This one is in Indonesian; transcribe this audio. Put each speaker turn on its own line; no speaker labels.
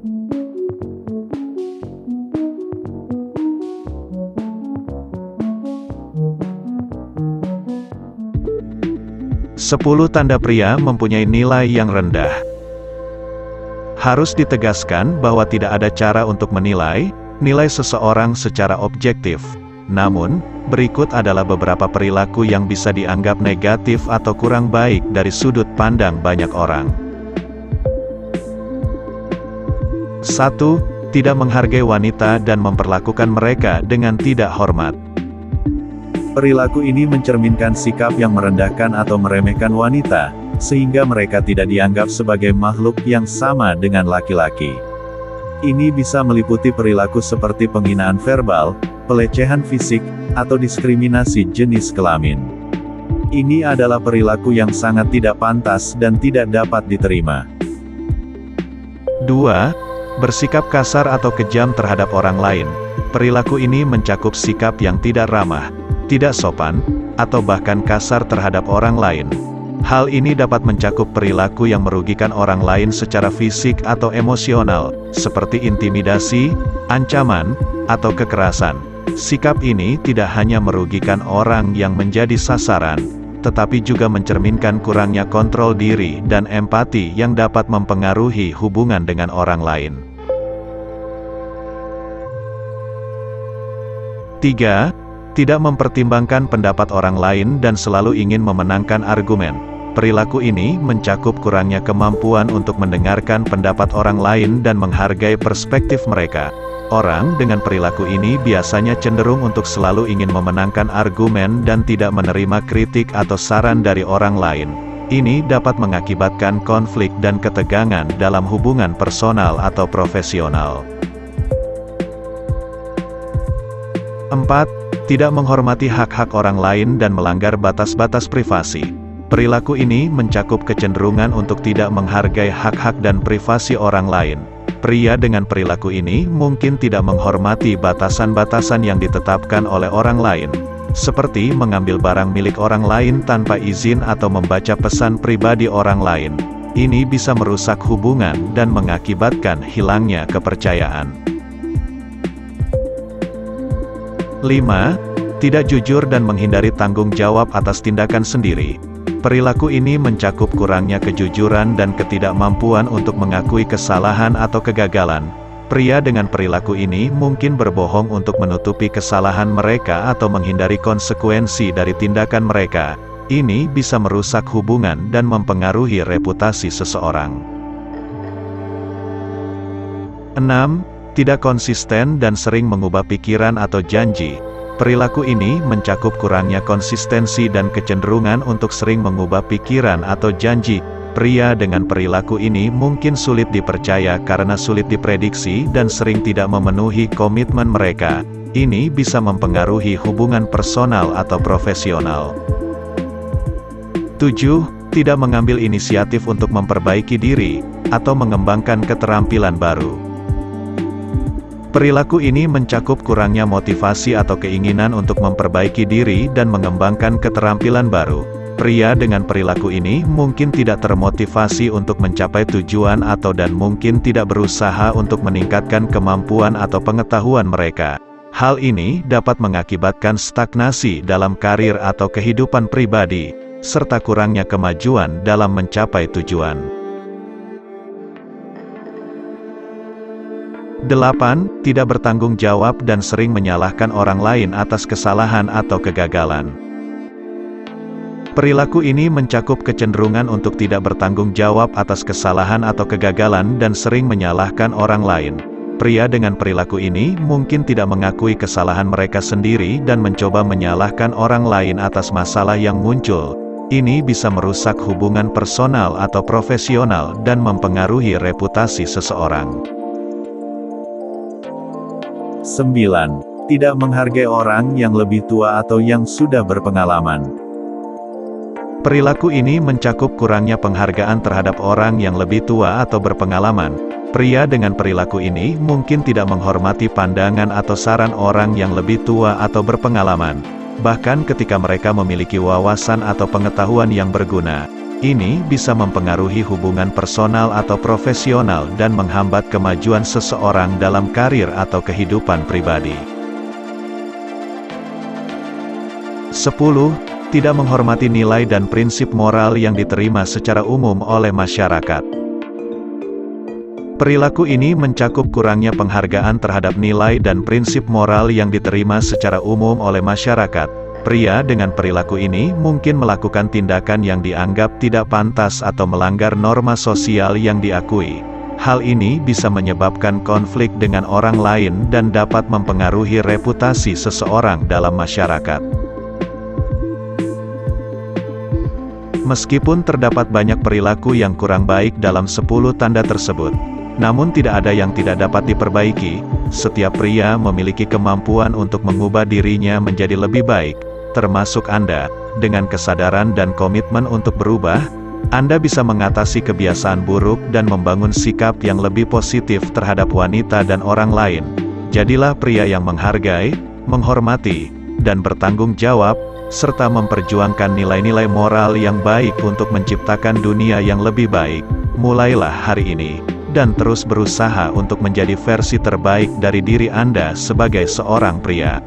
10 tanda pria mempunyai nilai yang rendah. Harus ditegaskan bahwa tidak ada cara untuk menilai nilai seseorang secara objektif. Namun, berikut adalah beberapa perilaku yang bisa dianggap negatif atau kurang baik dari sudut pandang banyak orang. 1. Tidak menghargai wanita dan memperlakukan mereka dengan tidak hormat.
Perilaku ini mencerminkan sikap yang merendahkan atau meremehkan wanita, sehingga mereka tidak dianggap sebagai makhluk yang sama dengan laki-laki. Ini bisa meliputi perilaku seperti penghinaan verbal, pelecehan fisik, atau diskriminasi jenis kelamin. Ini adalah perilaku yang sangat tidak pantas dan tidak dapat diterima.
2. Bersikap kasar atau kejam terhadap orang lain. Perilaku ini mencakup sikap yang tidak ramah, tidak sopan, atau bahkan kasar terhadap orang lain. Hal ini dapat mencakup perilaku yang merugikan orang lain secara fisik atau emosional, seperti intimidasi, ancaman, atau kekerasan. Sikap ini tidak hanya merugikan orang yang menjadi sasaran, tetapi juga mencerminkan kurangnya kontrol diri dan empati yang dapat mempengaruhi hubungan dengan orang lain. 3. Tidak mempertimbangkan pendapat orang lain dan selalu ingin memenangkan argumen. Perilaku ini mencakup kurangnya kemampuan untuk mendengarkan pendapat orang lain dan menghargai perspektif mereka. Orang dengan perilaku ini biasanya cenderung untuk selalu ingin memenangkan argumen dan tidak menerima kritik atau saran dari orang lain. Ini dapat mengakibatkan konflik dan ketegangan dalam hubungan personal atau profesional. 4. Tidak menghormati hak-hak orang lain dan melanggar batas-batas privasi. Perilaku ini mencakup kecenderungan untuk tidak menghargai hak-hak dan privasi orang lain. Pria dengan perilaku ini mungkin tidak menghormati batasan-batasan yang ditetapkan oleh orang lain, seperti mengambil barang milik orang lain tanpa izin atau membaca pesan pribadi orang lain. Ini bisa merusak hubungan dan mengakibatkan hilangnya kepercayaan. 5. Tidak jujur dan menghindari tanggung jawab atas tindakan sendiri. Perilaku ini mencakup kurangnya kejujuran dan ketidakmampuan untuk mengakui kesalahan atau kegagalan. Pria dengan perilaku ini mungkin berbohong untuk menutupi kesalahan mereka atau menghindari konsekuensi dari tindakan mereka. Ini bisa merusak hubungan dan mempengaruhi reputasi seseorang. 6. Tidak konsisten dan sering mengubah pikiran atau janji. Perilaku ini mencakup kurangnya konsistensi dan kecenderungan untuk sering mengubah pikiran atau janji. Pria dengan perilaku ini mungkin sulit dipercaya karena sulit diprediksi dan sering tidak memenuhi komitmen mereka. Ini bisa mempengaruhi hubungan personal atau profesional. 7. Tidak mengambil inisiatif untuk memperbaiki diri atau mengembangkan keterampilan baru. Perilaku ini mencakup kurangnya motivasi atau keinginan untuk memperbaiki diri dan mengembangkan keterampilan baru. Pria dengan perilaku ini mungkin tidak termotivasi untuk mencapai tujuan dan mungkin tidak berusaha untuk meningkatkan kemampuan atau pengetahuan mereka. Hal ini dapat mengakibatkan stagnasi dalam karir atau kehidupan pribadi, serta kurangnya kemajuan dalam mencapai tujuan. 8. Tidak bertanggung jawab dan sering menyalahkan orang lain atas kesalahan atau kegagalan. Perilaku ini mencakup kecenderungan untuk tidak bertanggung jawab atas kesalahan atau kegagalan dan sering menyalahkan orang lain. Pria dengan perilaku ini mungkin tidak mengakui kesalahan mereka sendiri dan mencoba menyalahkan orang lain atas masalah yang muncul. Ini bisa merusak hubungan personal atau profesional dan mempengaruhi reputasi seseorang.
9. Tidak menghargai orang yang lebih tua atau yang sudah berpengalaman.
Perilaku ini mencakup kurangnya penghargaan terhadap orang yang lebih tua atau berpengalaman. Pria dengan perilaku ini mungkin tidak menghormati pandangan atau saran orang yang lebih tua atau berpengalaman, bahkan ketika mereka memiliki wawasan atau pengetahuan yang berguna. Ini bisa mempengaruhi hubungan personal atau profesional dan menghambat kemajuan seseorang dalam karir atau kehidupan pribadi. 10. Tidak menghormati nilai dan prinsip moral yang diterima secara umum oleh masyarakat. Perilaku ini mencakup kurangnya penghargaan terhadap nilai dan prinsip moral yang diterima secara umum oleh masyarakat. Pria dengan perilaku ini mungkin melakukan tindakan yang dianggap tidak pantas atau melanggar norma sosial yang diakui. Hal ini bisa menyebabkan konflik dengan orang lain dan dapat mempengaruhi reputasi seseorang dalam masyarakat. Meskipun terdapat banyak perilaku yang kurang baik dalam 10 tanda tersebut, namun tidak ada yang tidak dapat diperbaiki. Setiap pria memiliki kemampuan untuk mengubah dirinya menjadi lebih baik, termasuk Anda. Dengan kesadaran dan komitmen untuk berubah, Anda bisa mengatasi kebiasaan buruk dan membangun sikap yang lebih positif terhadap wanita dan orang lain. Jadilah pria yang menghargai, menghormati, dan bertanggung jawab, serta memperjuangkan nilai-nilai moral yang baik untuk menciptakan dunia yang lebih baik. Mulailah hari ini, dan terus berusaha untuk menjadi versi terbaik dari diri Anda sebagai seorang pria.